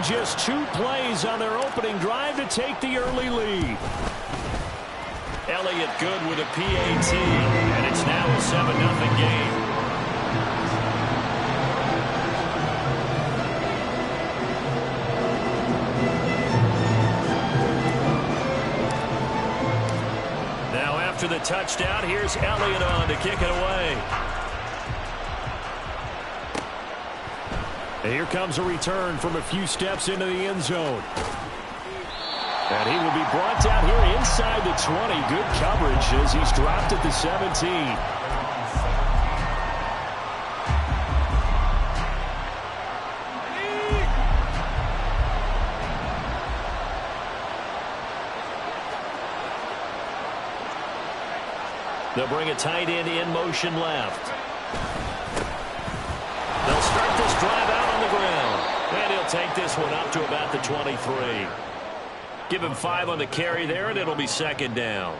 just 2 plays on their opening drive to take the early lead. Elliott good with a PAT, and it's now a 7-0 game. Now after the touchdown, here's Elliott on to kick it away. And here comes a return from a few steps into the end zone. And he will be brought down here inside the 20. Good coverage as he's dropped at the 17. They'll bring a tight end in motion left. They'll start this drive out on the ground. And he'll take this one up to about the 23. Give him 5 on the carry there, and it'll be 2nd down.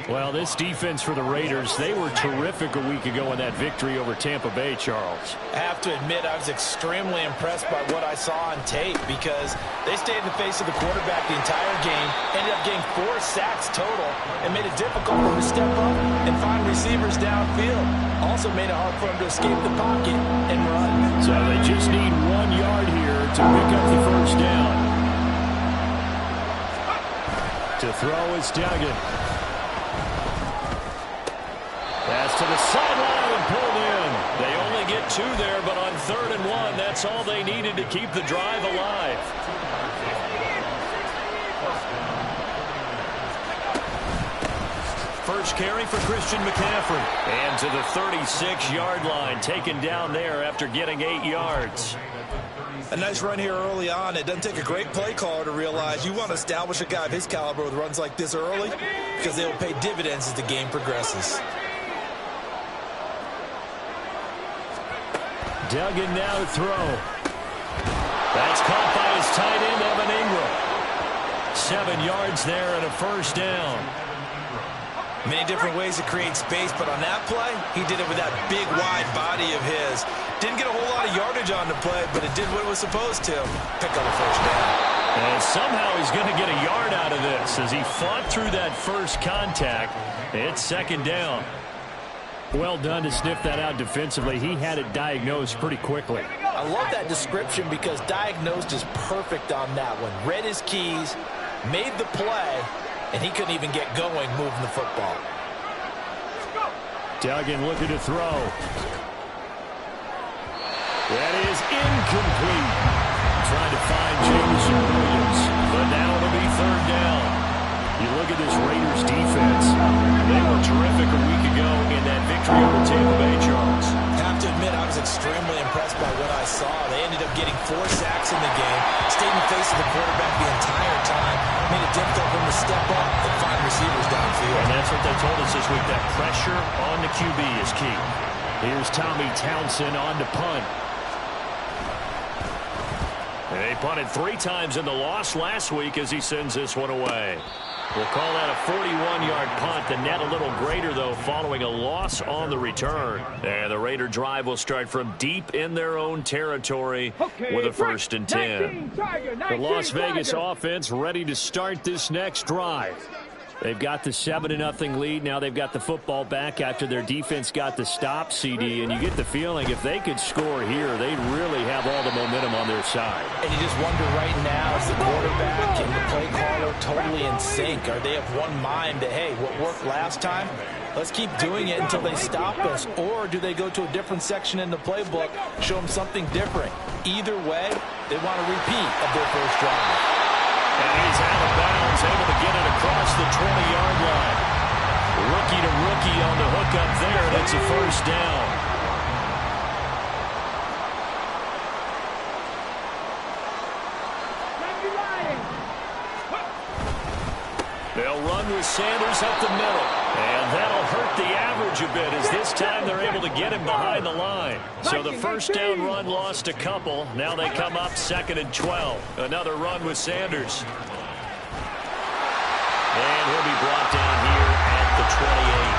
Well, this defense for the Raiders, they were terrific a week ago in that victory over Tampa Bay, Charles. I have to admit, I was extremely impressed by what I saw on tape because they stayed in the face of the quarterback the entire game, ended up getting 4 sacks total, and made it difficult for him to step up and find receivers downfield. Also made it hard for him to escape the pocket and run. So they just need 1 yard here to pick up the 1st down. To throw is Duggan. Pass to the sideline and pulled in. They only get 2 there, but on 3rd and 1, that's all they needed to keep the drive alive. First carry for Christian McCaffrey. And to the 36-yard line, taken down there after getting 8 yards. A nice run here early on. It doesn't take a great play caller to realize you want to establish a guy of his caliber with runs like this early because they will pay dividends as the game progresses. Duggan now to throw. That's caught by his tight end, Evan Ingram. 7 yards there and a 1st down. Many different ways to create space, but on that play, he did it with that big, wide body of his. Didn't get a whole lot of yardage on the play, but it did what it was supposed to. Pick up a 1st down. And somehow he's going to get a yard out of this as he fought through that first contact. It's 2nd down. Well done to sniff that out defensively. He had it diagnosed pretty quickly. I love that description because diagnosed is perfect on that one. Read his keys, made the play, and he couldn't even get going moving the football. Duggan looking to throw. That is incomplete. Trying to find Jameson Williams, but now it'll be 3rd down. You look at this Raiders defense. They were terrific a week ago in that victory over Tampa Bay, Charles. I have to admit, I was extremely impressed by what I saw. They ended up getting 4 sacks in the game, stayed in the face of the quarterback the entire time, made it difficult for him to step up and find receivers downfield. And that's what they told us this week, that pressure on the QB is key. Here's Tommy Townsend on to punt. They punted 3 times in the loss last week as he sends this one away. We'll call that a 41-yard punt. The net a little greater, though, following a loss on the return. And the Raider drive will start from deep in their own territory with a 1st and 10. The Las Vegas offense ready to start this next drive. They've got the 7-0 lead. Now they've got the football back after their defense got the stop, CD. And you get the feeling if they could score here, they'd really have all the momentum on their side. And you just wonder right now, is the quarterback and the play caller totally in sync? Are they of one mind that, hey, what worked last time, let's keep doing it until they stop us? Or do they go to a different section in the playbook, show them something different? Either way, they want a repeat of their first drive. And he's out of bounds, able to get it across the 20-yard line. Rookie to rookie on the hook up there, and it's a 1st down. They'll run with Sanders up the middle. And that'll hurt the average a bit as this time they're able to get him behind the line. So the 1st down run lost a couple. Now they come up 2nd and 12. Another run with Sanders. And he'll be brought down here at the 28.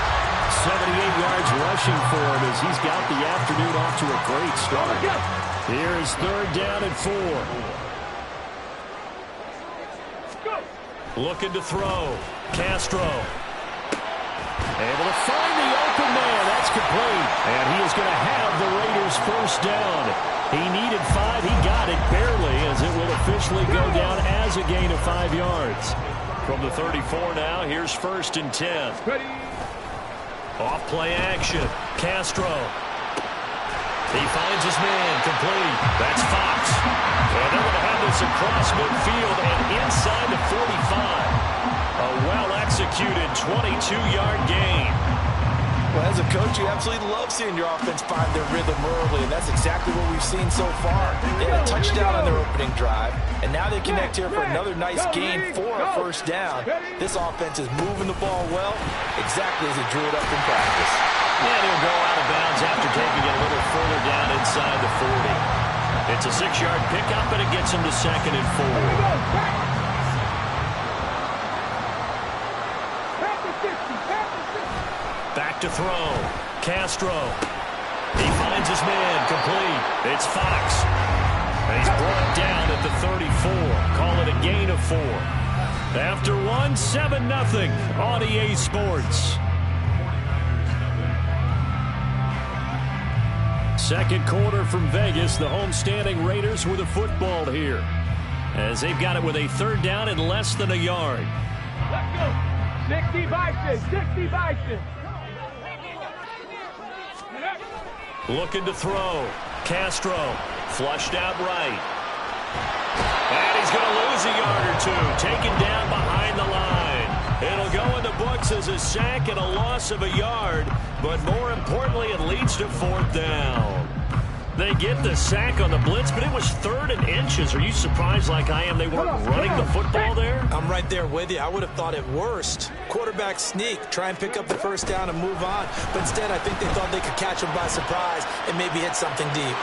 78 yards rushing for him as he's got the afternoon off to a great start. Here is 3rd down and 4. Looking to throw. Castro. Able to find the open man. That's complete. And he is going to have the Raiders first down. He needed 5. He got it barely, as it will officially go down as a gain of 5 yards. From the 34 now, here's 1st and 10. Off play action. Castro. He finds his man. Complete. That's Fox. And they're going to have this across midfield and inside the 45. A well-executed 22-yard gain. Well, as a coach, you absolutely love seeing your offense find their rhythm early, and that's exactly what we've seen so far. They had a touchdown on their opening drive, and now they connect here for another nice gain for a first down. This offense is moving the ball well, exactly as they drew it up in practice. And he'll go out of bounds after taking it a little further down inside the 40. It's a 6-yard pickup, and it gets him to 2nd and 4. Back to throw. Castro. He finds his man. Complete. It's Fox. And he's brought down at the 34. Call it a gain of 4. After one, 7-0 on EA Sports. Second quarter from Vegas. The homestanding Raiders with a football here, as they've got it with a 3rd down and less than a yard. Let's go. 60 Bison. 60 Bison. Looking to throw. Castro. Flushed out right. And he's going to lose a yard or 2. Taken down behind the line. It'll go in the books as a sack and a loss of a yard. But more importantly, it leads to 4th down. They get the sack on the blitz, but it was 3rd and inches. Are you surprised like I am they weren't running the football there? I'm right there with you. I would have thought at worst. Quarterback sneak, try and pick up the first down and move on. But instead, I think they thought they could catch him by surprise and maybe hit something deep.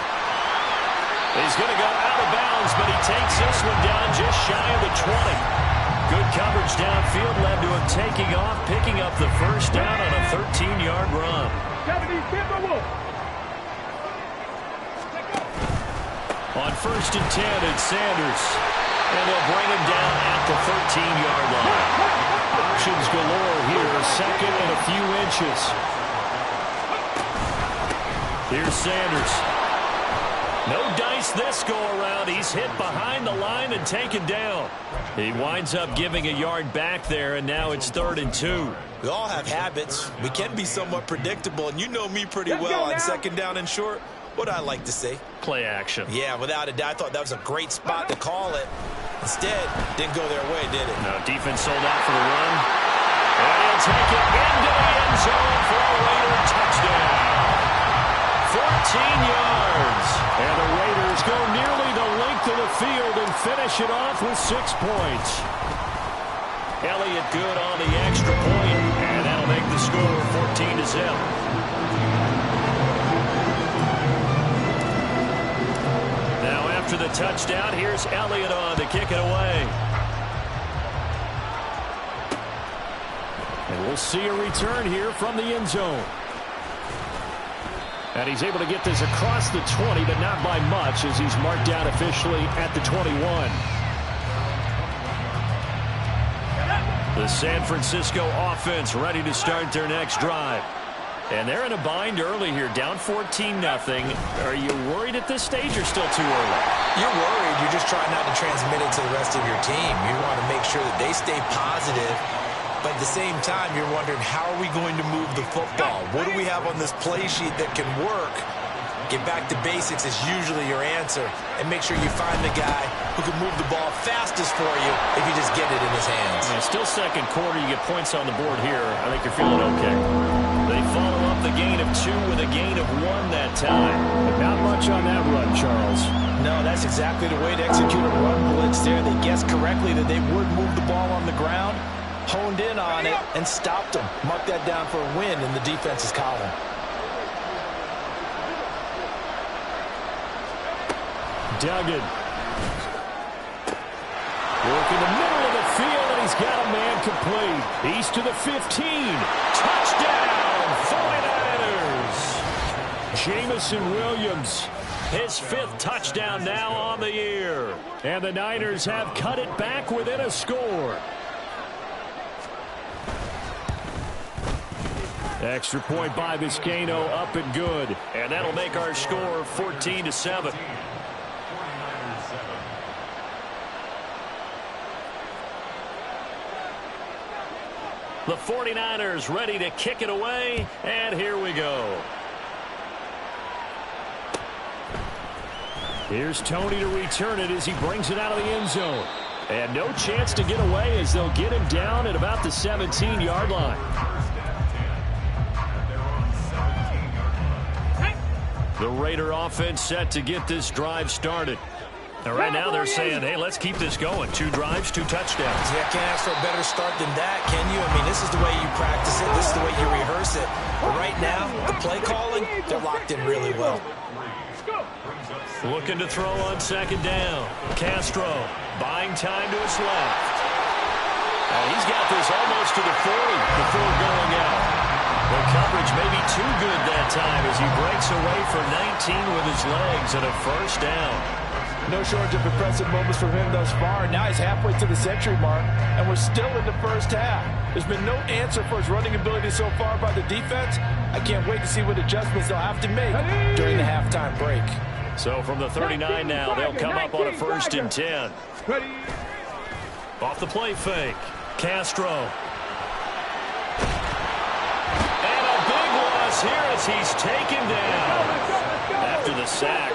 He's going to go out of bounds, but he takes this one down just shy of the 20. Good coverage downfield led to him taking off, picking up the first down on a 13-yard run. 70 Timberwolves. On 1st and 10, it's Sanders. And they'll bring him down at the 13-yard line. Options galore here, 2nd and a few inches. Here's Sanders. No dice this go-around. He's hit behind the line and taken down. He winds up giving a yard back there, and now it's 3rd and 2. We all have habits. We can be somewhat predictable, and you know me pretty well on 2nd down and short. What I like to say? Play action. Yeah, without a doubt. I thought that was a great spot to call it. Instead, didn't go their way, did it? No, defense sold out for the run. And he'll take it into the end zone for a Raider touchdown. 14 yards. And the Raiders go nearly the length of the field and finish it off with 6 points. Elliott good on the extra point, and that'll make the score 14-0. After the touchdown, here's Elliott on to kick it away. And we'll see a return here from the end zone. And he's able to get this across the 20, but not by much, as he's marked down officially at the 21. The San Francisco offense ready to start their next drive. And they're in a bind early here, down 14-0. Are you worried at this stage or still too early? You're worried. You're just trying not to transmit it to the rest of your team. You want to make sure that they stay positive. But at the same time, you're wondering, how are we going to move the football? What do we have on this play sheet that can work? Get back to basics is usually your answer. And make sure you find the guy who can move the ball fastest for you if you just get it in his hands. Yeah, still second quarter. You get points on the board here. I think you're feeling okay. They follow up the gain of 2 with a gain of 1 that time. But not much on that run, Charles. No, that's exactly the way to execute a run blitz there. They guessed correctly that they would move the ball on the ground, honed in on it, and stopped them. Mark that down for a win in the defense's column. Duggan. Work in the middle of the field, and he's got a man complete. He's to the 15. Touchdown, 49ers. Jamison Williams, his 5th touchdown now on the year. And the Niners have cut it back within a score. Extra point by Vizcaino, up and good. And that'll make our score 14-7. The 49ers ready to kick it away, and here we go. Here's Tony to return it as he brings it out of the end zone. And no chance to get away as they'll get him down at about the 17-yard line. The Raider offense set to get this drive started. And right now they're saying, hey, let's keep this going. 2 drives, 2 touchdowns. Yeah, can't ask for a better start than that, can you? I mean, this is the way you practice it. This is the way you rehearse it. But right now, the play calling, they're locked in really well. Looking to throw on second down. Castro buying time to his left. And he's got this almost to the 40 before going out. The coverage may be too good that time as he breaks away for 19 with his legs and a first down. No shortage of impressive moments from him thus far. Now he's halfway to the century mark, and we're still in the first half. There's been no answer for his running ability so far by the defense. I can't wait to see what adjustments they'll have to make during the halftime break. So from the 39 now, they'll come up on a 1st and 10. Off the play fake. Castro. And a big loss here as he's taken down. After the sack,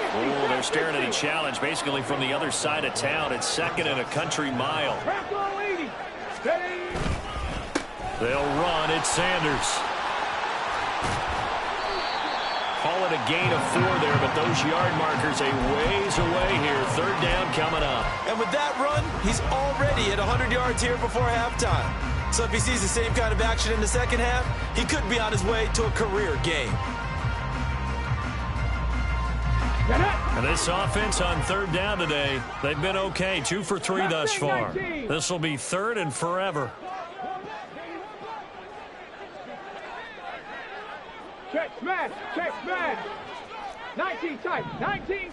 they're staring at a challenge basically from the other side of town. It's 2nd and a country mile. They'll run. It's Sanders. Call it a gain of 4 there, but those yard markers a ways away here. 3rd down coming up. And with that run, he's already at 100 yards here before halftime. So if he sees the same kind of action in the second half, he could be on his way to a career game. And this offense on 3rd down today, they've been okay. 2 for 3 thus far. This will be 3rd and forever. Check smash, check smash. 19 tight, 19.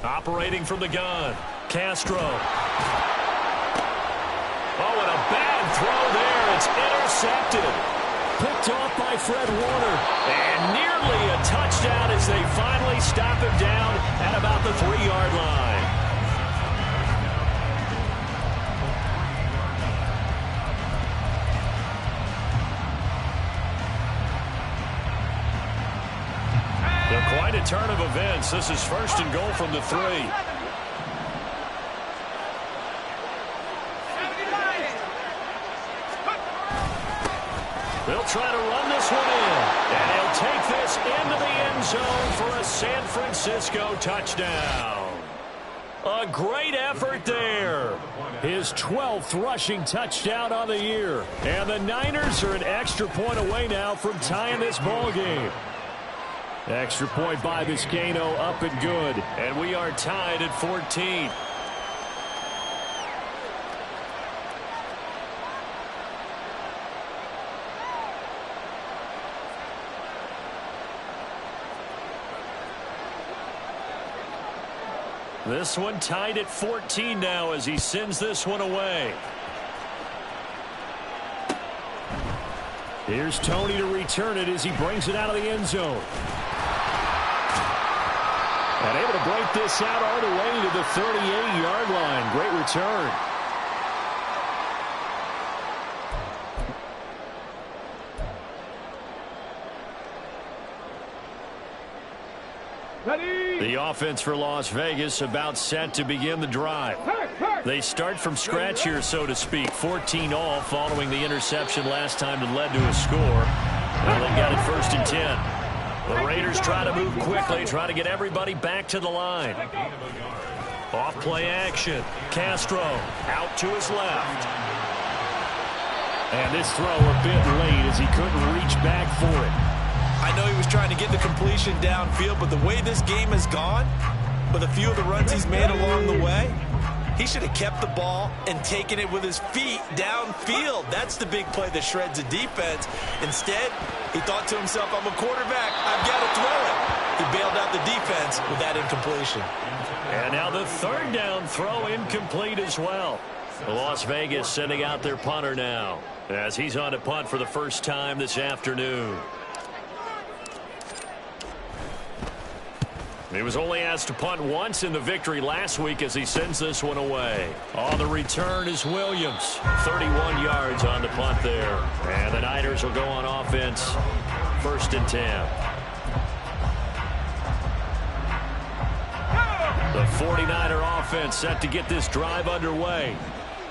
Operating from the gun. Castro. Oh, and a bad throw there. It's intercepted. Picked off by Fred Warner. And nearly a touchdown as they finally stop him down at about the 3-yard line. Quite a turn of events. This is 1st and goal from the 3. They'll try to run this one in. And he'll take this into the end zone for a San Francisco touchdown. A great effort there. His 12th rushing touchdown on the year. And the Niners are an extra point away now from tying this ball game. Extra point by Vizcaino, up and good. And we are tied at 14. This one tied at 14 now as he sends this one away. Here's Tony to return it as he brings it out of the end zone. And able to break this out all the way to the 38-yard line. Great return. The offense for Las Vegas about set to begin the drive. They start from scratch here, so to speak. 14 all following the interception last time that led to a score. Well, they got it 1st and 10. The Raiders try to move quickly, try to get everybody back to the line. Off play action. Castro out to his left. And this throw a bit late as he couldn't reach back for it. I know he was trying to get the completion downfield, but the way this game has gone, with a few of the runs he's made along the way, he should have kept the ball and taken it with his feet downfield. That's the big play that shreds a defense. Instead, he thought to himself, I'm a quarterback, I've got to throw it. He bailed out the defense with that incompletion. And now the 3rd down throw incomplete as well. Las Vegas sending out their punter now as he's on to punt for the first time this afternoon. He was only asked to punt once in the victory last week as he sends this one away. On the return is Williams. 31 yards on the punt there. And the Niners will go on offense. 1st and 10. The 49er offense set to get this drive underway.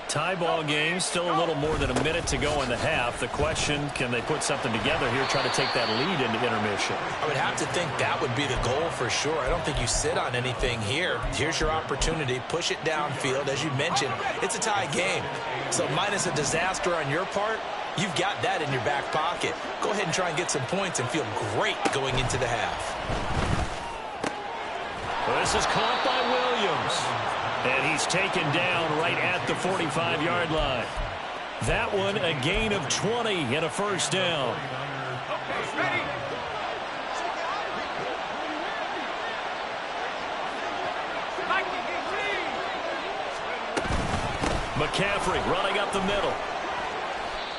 Tie ball game, still a little more than a minute to go in the half. The question, can they put something together here, try to take that lead into intermission? I would have to think that would be the goal for sure. I don't think you sit on anything here. Here's your opportunity. Push it downfield. As you mentioned, it's a tie game. So minus a disaster on your part, you've got that in your back pocket. Go ahead and try and get some points and feel great going into the half. This is caught by Williams. And he's taken down right at the 45-yard line. That one a gain of 20 and a first down. McCaffrey running up the middle.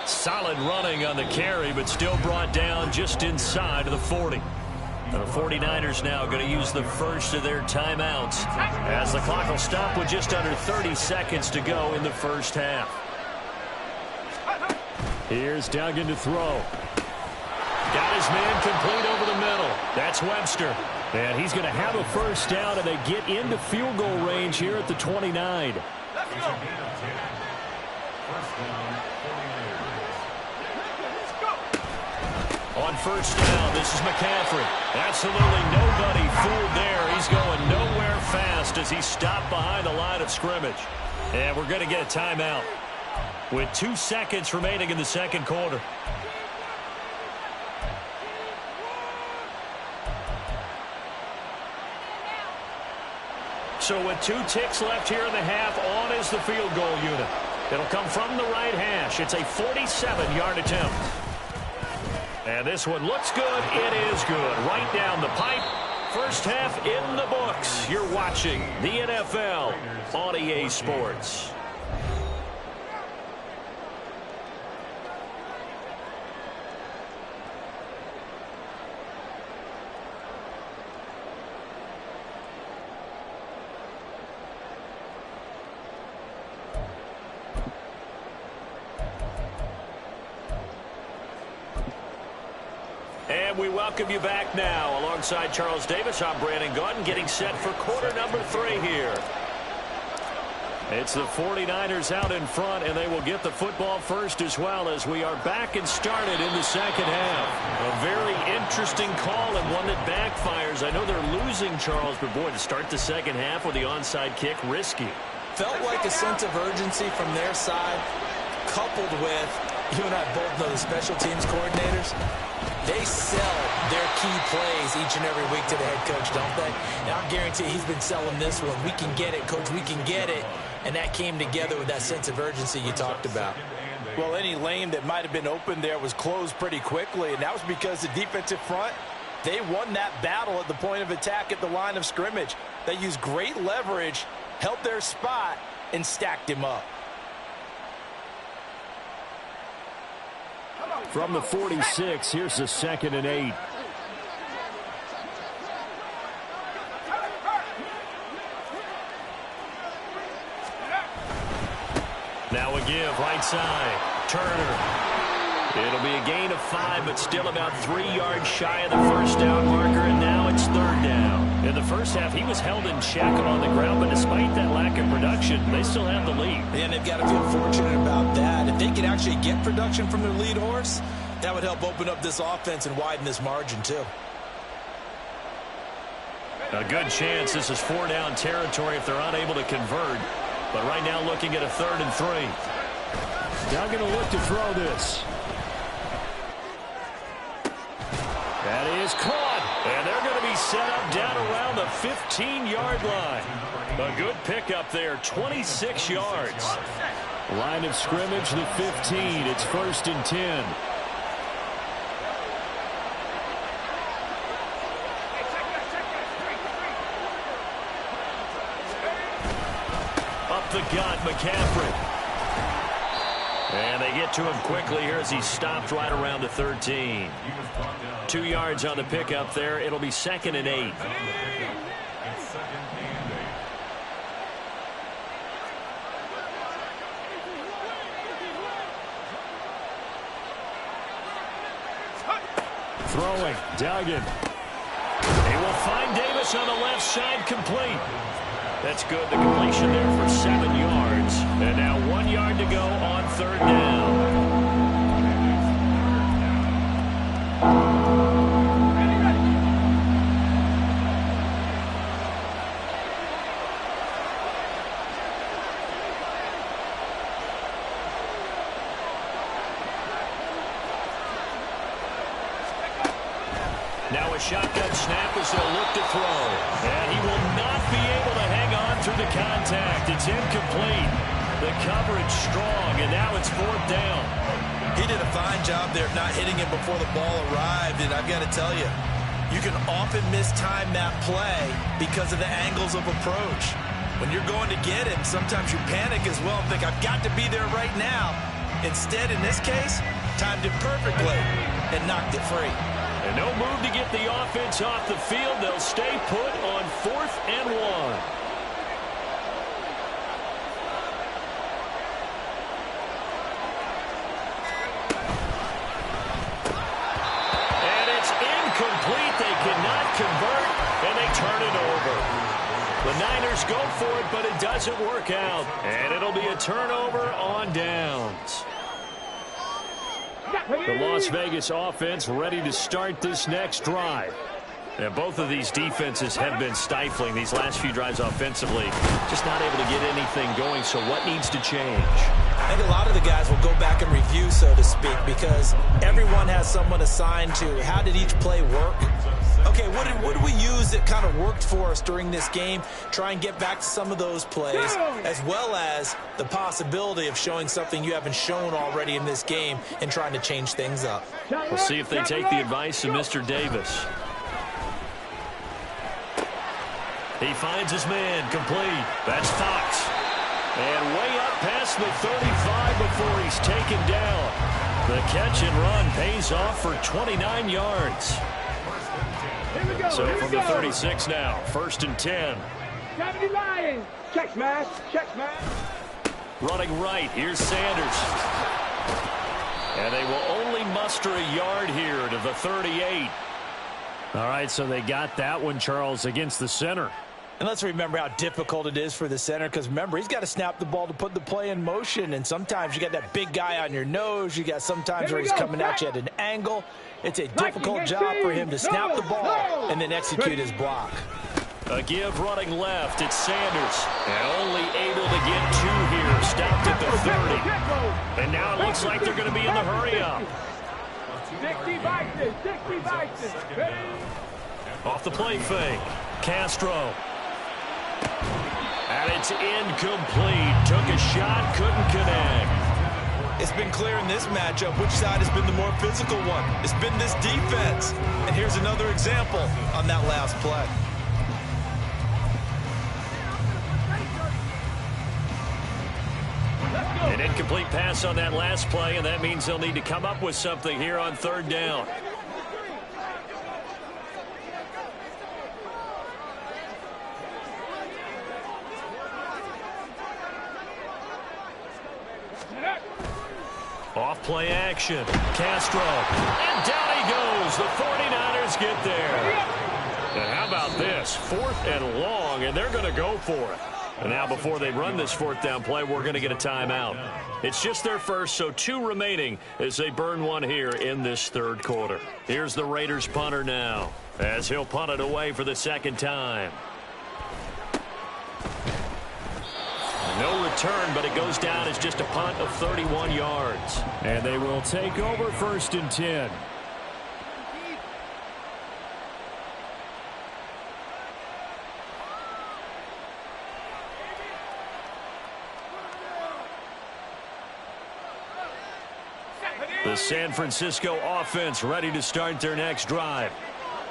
Solid running on the carry, but still brought down just inside of the 40. The 49ers now going to use the first of their timeouts as the clock will stop with just under 30 seconds to go in the first half. Here's Duggan to throw. Got his man complete over the middle. That's Webster. And he's going to have a first down, and they get into field goal range here at the 29. On first down, this is McCaffrey. Absolutely nobody fooled there. He's going nowhere fast as he stopped behind the line of scrimmage. And we're going to get a timeout with 2 seconds remaining in the second quarter. So with 2 ticks left here in the half, on is the field goal unit. It'll come from the right hash. It's a 47-yard attempt. And this one looks good. It is good. Right down the pipe. First half in the books. You're watching the NFL on EA Sports. And we welcome you back now. Alongside Charles Davis, I'm Brandon Gaudin, getting set for quarter number 3 here. It's the 49ers out in front, and they will get the football first as well as we are back and started in the second half. A very interesting call and one that backfires. I know they're losing, Charles, but boy, to start the second half with the onside kick, risky. Felt like a sense of urgency from their side, coupled with, you and I both know the special teams coordinators. They sell their key plays each and every week to the head coach, don't they? And I guarantee he's been selling this one. We can get it, coach, we can get it. And that came together with that sense of urgency you talked about. Well, any lane that might have been open there was closed pretty quickly, and that was because the defensive front, they won that battle at the point of attack at the line of scrimmage. They used great leverage, held their spot, and stacked him up. From the 46, here's the 2nd and 8. Now a give, right side. Turner. It'll be a gain of 5, but still about 3 yards shy of the first down marker, and now it's 3rd down. In the first half, he was held in check on the ground, but despite that lack of production, they still have the lead. And they've got to feel fortunate about that. If they could actually get production from their lead horse, that would help open up this offense and widen this margin, too. A good chance this is 4-down territory if they're unable to convert. But right now looking at a 3rd and 3. Now going to look to throw this. That is caught. And they're going to be set up down around the 15-yard line. A good pickup there, 26 yards. Line of scrimmage, the 15. It's 1st and 10. Up the gut, McCaffrey. And they get to him quickly here as he stopped right around the 13. 2 yards on the pickup there. It'll be 2nd and 8. Throwing, Duggan. They will find Davis on the left side, complete. That's good. The completion there for 7 yards. And now 1 yard to go on 3rd down. Now a shotgun snap as they'll look to throw. And he will not be able to hang on through the contact. It's incomplete. The coverage strong, and now it's 4th down. He did a fine job there of not hitting him before the ball arrived, and I've got to tell you, you can often mistime that play because of the angles of approach. When you're going to get him, sometimes you panic as well and think, I've got to be there right now. Instead, in this case, timed it perfectly and knocked it free. And no move to get the offense off the field. They'll stay put on 4th and 1. And it's incomplete. They cannot convert, and they turn it over. The Niners go for it, but it doesn't work out. And it'll be a turnover on downs. The Las Vegas offense ready to start this next drive. And both of these defenses have been stifling these last few drives offensively. Just not able to get anything going, so what needs to change? I think a lot of the guys will go back and review, so to speak, because everyone has someone assigned to how did each play work. Okay, what did we use that kind of worked for us during this game? Try and get back to some of those plays, as well as the possibility of showing something you haven't shown already in this game and trying to change things up. We'll see if they take the advice of Mr. Davis. He finds his man, complete. That's Fox. And way up past the 35 before he's taken down. The catch and run pays off for 29 yards. So from the 36 now, 1st and 10. 70 Lions. Check smash. Check smash. Running right, here's Sanders. And they will only muster a yard here to the 38. All right, so they got that one, Charles, against the center. And let's remember how difficult it is for the center, because remember, he's got to snap the ball to put the play in motion, and sometimes you got that big guy on your nose. You got sometimes where he's coming at you at an angle. It's a difficult job for him to snap the ball and then execute his block. A give running left, it's Sanders. And only able to get 2 here, stopped at the 30. And now it looks like they're going to be in the hurry-up. 60 Vikings. 60 Vikings. Off the play fake, Castro. And it's incomplete. Took a shot, couldn't connect. It's been clear in this matchup which side has been the more physical one. It's been this defense. And here's another example on that last play. An incomplete pass on that last play, and that means they'll need to come up with something here on 3rd down. Off play action. Castro. And down he goes. The 49ers get there. And how about this? 4th and long, and they're going to go for it. And now before they run this 4th down play, we're going to get a timeout. It's just their first, so 2 remaining as they burn 1 here in this 3rd quarter. Here's the Raiders punter now as he'll punt it away for the 2nd time. No return, but it goes down as just a punt of 31 yards. And they will take over 1st and 10. The San Francisco offense ready to start their next drive.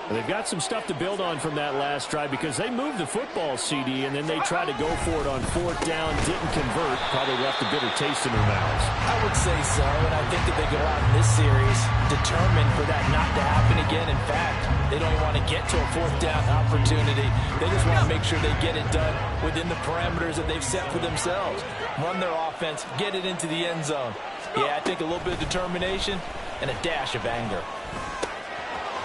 They've got some stuff to build on from that last drive because they moved the football, CD, and then they tried to go for it on 4th down, didn't convert, probably left a bitter taste in their mouths. I would say so, and I think that they go out in this series determined for that not to happen again. In fact, they don't even want to get to a 4th down opportunity. They just want to make sure they get it done within the parameters that they've set for themselves. Run their offense, get it into the end zone. Yeah, I think a little bit of determination and a dash of anger.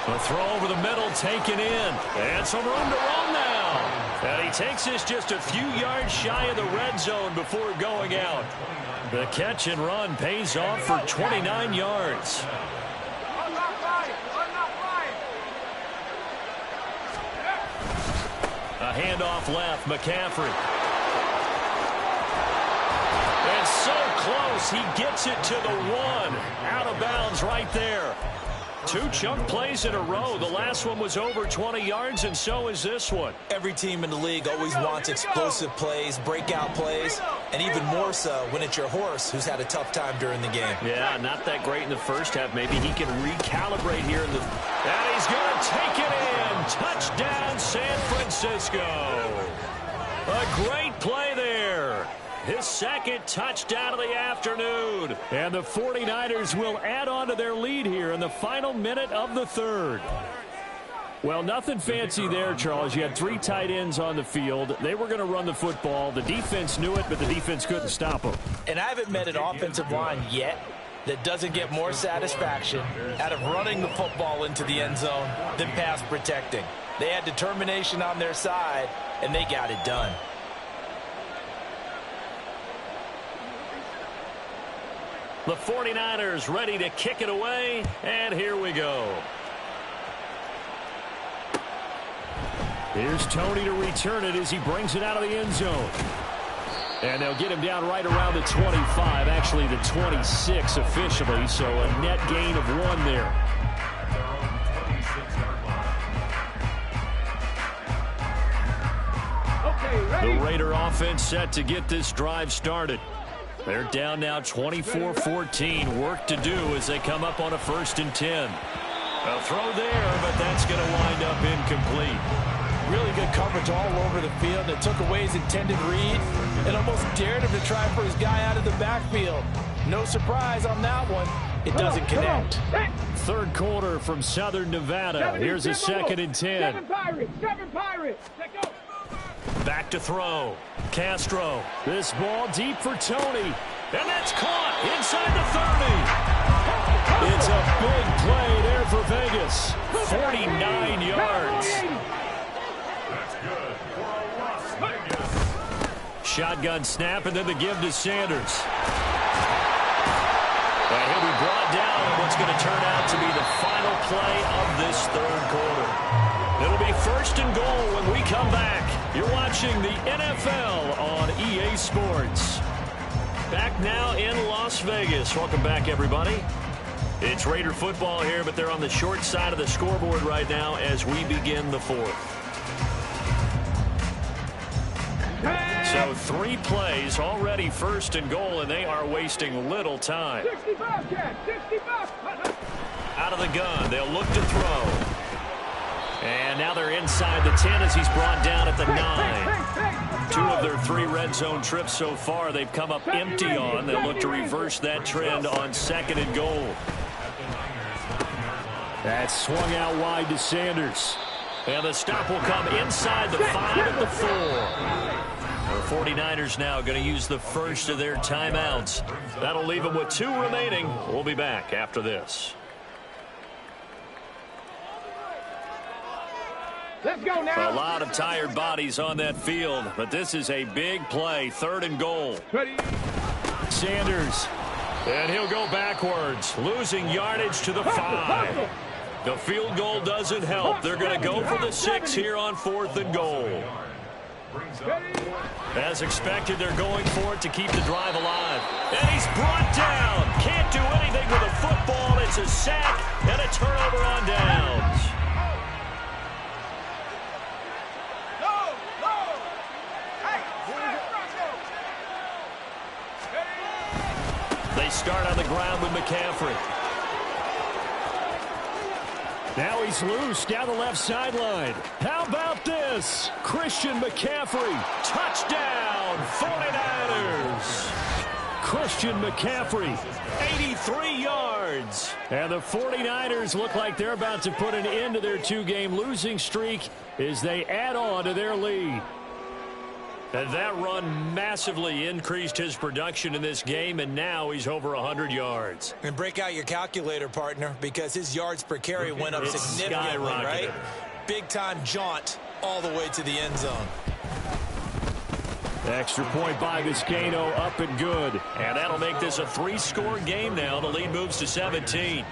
A throw over the middle, taken in. And some room to run now. And he takes this just a few yards shy of the red zone before going out. The catch and run pays off for 29 yards. A handoff left, McCaffrey. And so close, he gets it to the 1. Out of bounds right there. 2 chunk plays in a row. The last one was over 20 yards, and so is this one. Every team in the league always wants explosive plays, breakout plays, and even more so when it's your horse who's had a tough time during the game. Yeah, not that great in the first half. Maybe he can recalibrate here in the... And he's going to take it in. Touchdown, San Francisco. A great play there. His second touchdown of the afternoon. And the 49ers will add on to their lead here in the final minute of the 3rd. Well, nothing fancy there, Charles. You had 3 tight ends on the field. They were going to run the football. The defense knew it, but the defense couldn't stop them. And I haven't met an offensive line yet that doesn't get more satisfaction out of running the football into the end zone than pass protecting. They had determination on their side, and they got it done. The 49ers ready to kick it away, and here we go. Here's Tony to return it as he brings it out of the end zone. And they'll get him down right around the 25, actually the 26 officially, so a net gain of 1 there. The Raider offense set to get this drive started. They're down now 24-14. Work to do as they come up on a 1st and 10. A throw there, but that's going to wind up incomplete. Really good coverage all over the field. It took away his intended read and almost dared him to try for his guy out of the backfield. No surprise on that one. It doesn't connect. 3rd quarter from Southern Nevada. Here's a 2nd and 10. 7 Pirates. Let's go. Back to throw. Castro. This ball deep for Tony. And that's caught inside the 30. It's a big play there for Vegas. 49 yards. Shotgun snap and then the give to Sanders. And he'll be brought down in what's going to turn out to be the final play of this 3rd quarter. It'll be 1st and goal when we come back. You're watching the NFL on EA Sports. Back now in Las Vegas. Welcome back, everybody. It's Raider football here, but they're on the short side of the scoreboard right now as we begin the 4th. So 3 plays already 1st and goal, and they are wasting little time. 65, Jack. 65. Out of the gun, they'll look to throw. And now they're inside the 10 as he's brought down at the 9. 2 of their 3 red zone trips so far they've come up empty on. They'll look to reverse that trend on 2nd and goal. That's swung out wide to Sanders. And the stop will come inside the 5 at the 4. The 49ers now going to use the first of their timeouts. That'll leave them with 2 remaining. We'll be back after this. Let's go now. A lot of tired bodies on that field, but this is a big play. 3rd and goal. Ready. Sanders. And he'll go backwards, losing yardage to the 5. The field goal doesn't help. They're going to go for the 6 here on 4th and goal. As expected, they're going for it to keep the drive alive. And he's brought down. Can't do anything with a football. It's a sack and a turnover on downs. They start on the ground with McCaffrey. Now he's loose down the left sideline. How about this? Christian McCaffrey. Touchdown, 49ers. Christian McCaffrey, 83 yards. And the 49ers look like they're about to put an end to their two-game losing streak as they add on to their lead. And that run massively increased his production in this game, and now he's over 100 yards. And break out your calculator, partner, because his yards per carry went up significantly, right? Big-time jaunt all the way to the end zone. Extra point by Vizcaino, up and good. And that'll make this a 3-score game now. The lead moves to 17.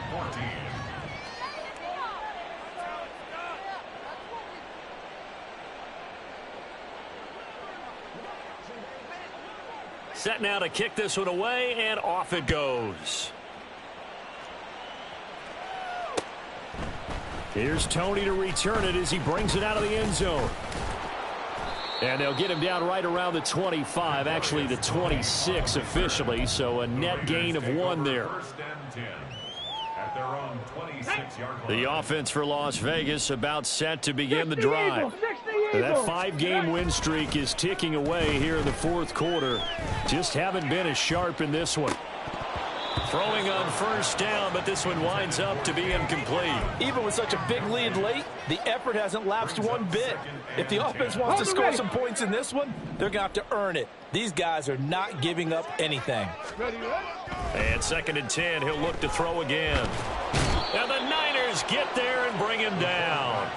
Set now to kick this one away, and off it goes. Here's Tony to return it as he brings it out of the end zone. And they'll get him down right around the 25, actually the 26 officially, so a net gain of 1 there. The offense for Las Vegas about set to begin the drive. That 5-game win streak is ticking away here in the fourth quarter. Just haven't been as sharp in this one. Throwing on first down, but this one winds up to be incomplete. Even with such a big lead late, the effort hasn't lapsed one bit. If the offense wants to score some points in this one, they're going to have to earn it. These guys are not giving up anything. And 2nd and 10, he'll look to throw again. And the Niners get there and bring him down.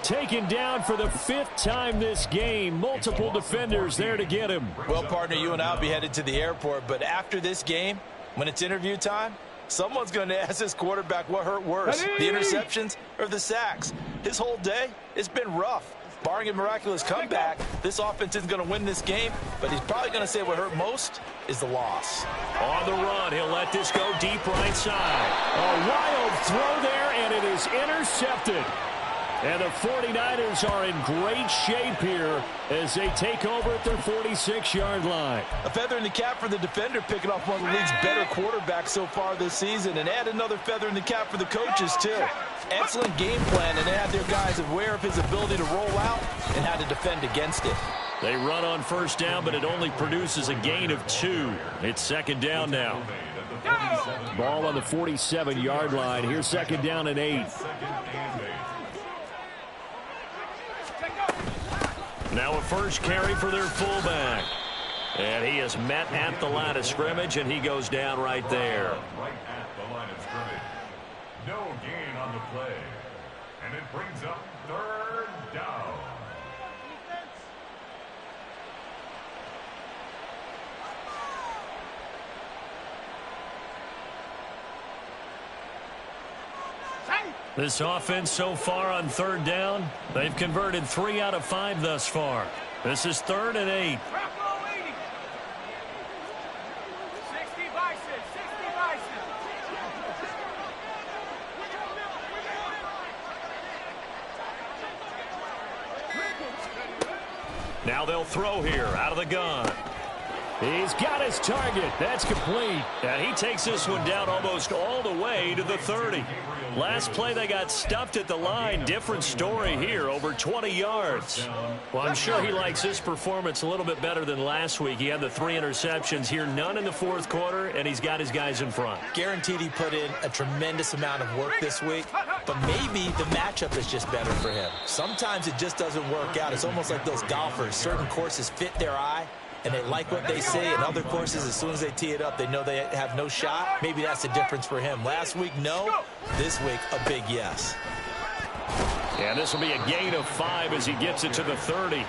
Taken down for the 5th time this game. Multiple defenders there to get him. Well, partner, you and I will be headed to the airport, but after this game, when it's interview time, someone's going to ask this quarterback what hurt worse, the interceptions or the sacks. His whole day, it's been rough. Barring a miraculous comeback, this offense isn't going to win this game, but he's probably going to say what hurt most is the loss. On the run, he'll let this go deep right side. A wild throw there, and it is intercepted. And the 49ers are in great shape here as they take over at their 46-yard line. A feather in the cap for the defender, picking off one of the league's better quarterbacks so far this season, and add another feather in the cap for the coaches, too. Excellent game plan, and they had their guys aware of his ability to roll out and how to defend against it. They run on first down, but it only produces a gain of 2. It's 2nd down now. Ball on the 47-yard line. Here's 2nd down and 8. Now a first carry for their fullback. And he is met at the line of scrimmage, and he goes down right there. Right at the line of scrimmage. No gain on the play. And it brings up 3rd down. This offense so far on 3rd down, they've converted 3 out of 5 thus far. This is 3rd and 8. Now they'll throw here out of the gun. He's got his target. That's complete. And he takes this one down almost all the way to the 30. Last play, they got stuffed at the line. Different story here, over 20 yards. Well, I'm sure he likes his performance a little bit better than last week. He had the 3 interceptions here, none in the fourth quarter, and he's got his guys in front. Guaranteed he put in a tremendous amount of work this week, but maybe the matchup is just better for him. Sometimes it just doesn't work out. It's almost like those golfers. Certain courses fit their eye, and they like what they see. And other courses, as soon as they tee it up, they know they have no shot. Maybe that's the difference for him. Last week, no. This week, a big yes. And this will be a gain of 5 as he gets it to the 30.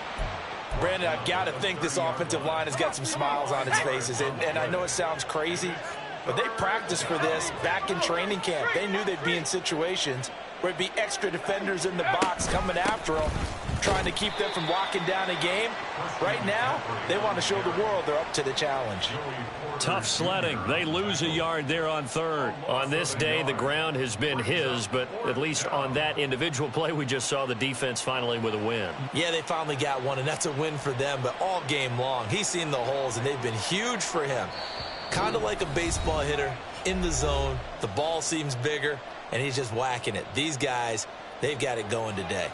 Brandon, I've got to think this offensive line has got some smiles on its faces. And I know it sounds crazy, but they practiced for this back in training camp. They knew they'd be in situations where it'd be extra defenders in the box coming after them, trying to keep them from locking down a game. Right now, they want to show the world they're up to the challenge. Tough sledding. They lose a yard there on 3rd. On this day, the ground has been his, but at least on that individual play, we just saw the defense finally with a win. Yeah, they finally got one, and that's a win for them, but all game long, he's seen the holes, and they've been huge for him. Kind of like a baseball hitter in the zone. The ball seems bigger, and he's just whacking it. These guys, they've got it going today.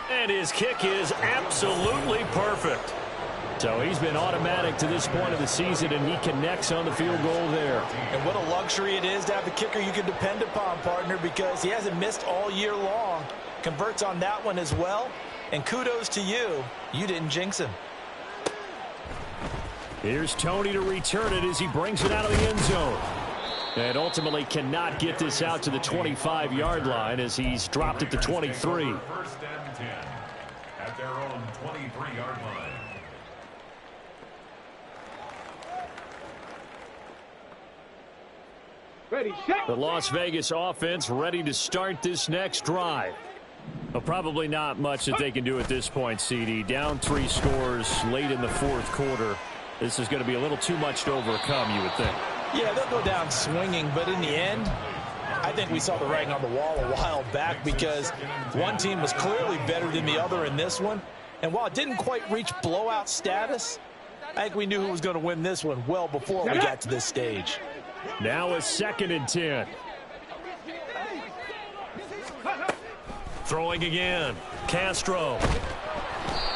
And his kick is absolutely perfect. So he's been automatic to this point of the season, and he connects on the field goal there. And what a luxury it is to have a kicker you can depend upon, partner, because he hasn't missed all year long. Converts on that one as well. And kudos to you. You didn't jinx him. Here's Tony to return it as he brings it out of the end zone. And ultimately cannot get this out to the 25-yard line as he's dropped it to 23. First and 10 at their own 23-yard line. Ready, set. The Las Vegas offense ready to start this next drive. Well, probably not much that they can do at this point, CD. Down 3 scores late in the fourth quarter. This is going to be a little too much to overcome, you would think. Yeah, they'll go down swinging, but in the end, I think we saw the writing on the wall a while back because one team was clearly better than the other in this one. And while it didn't quite reach blowout status, I think we knew who was going to win this one well before we got to this stage. Now a 2nd and 10. Throwing again. Castro.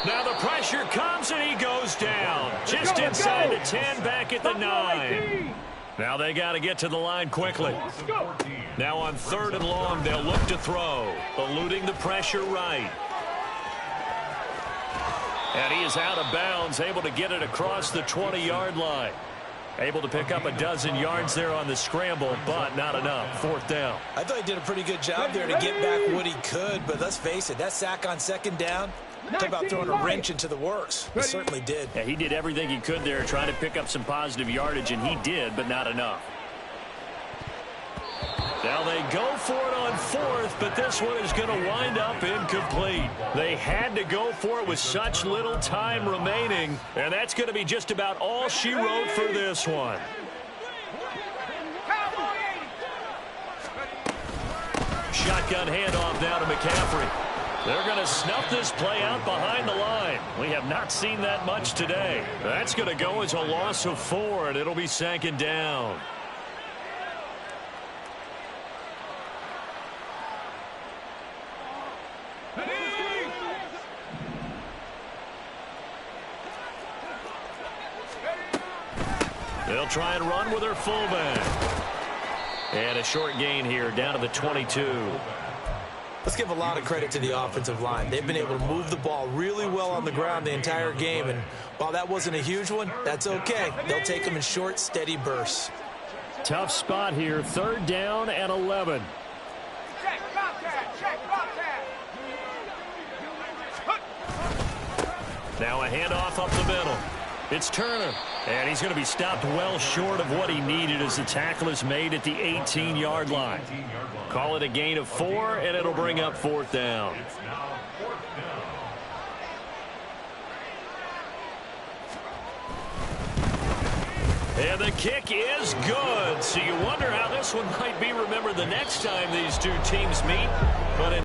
Now the pressure comes and he goes down. Just inside the 10, back at the 9. Now they got to get to the line quickly. Now on 3rd and long, they'll look to throw. Eluding the pressure right. And he is out of bounds, able to get it across the 20-yard line. Able to pick up a dozen yards there on the scramble, but not enough. 4th down. I thought he did a pretty good job there to get back what he could, but let's face it, that sack on 2nd down, talk about throwing a wrench into the works. He certainly did. Yeah, he did everything he could there, trying to pick up some positive yardage, and he did, but not enough. Now they go for it on 4th, but this one is going to wind up incomplete. They had to go for it with such little time remaining, and that's going to be just about all she wrote for this one. Shotgun handoff now to McCaffrey. They're going to snuff this play out behind the line. We have not seen that much today. That's going to go as a loss of 4, and it'll be 2nd down. They'll try and run with their fullback. And a short gain here down to the 22. Let's give a lot of credit to the offensive line. They've been able to move the ball really well on the ground the entire game. And while that wasn't a huge one, that's okay. They'll take them in short, steady bursts. Tough spot here. 3rd down and 11. Check, Bobcat, check, Bobcat. Now a handoff up the middle. It's Turner. And he's going to be stopped well short of what he needed as the tackle is made at the 18-yard line. Call it a gain of 4, and it'll bring up 4th down. And the kick is good. So you wonder how this one might be remembered the next time these two teams meet. But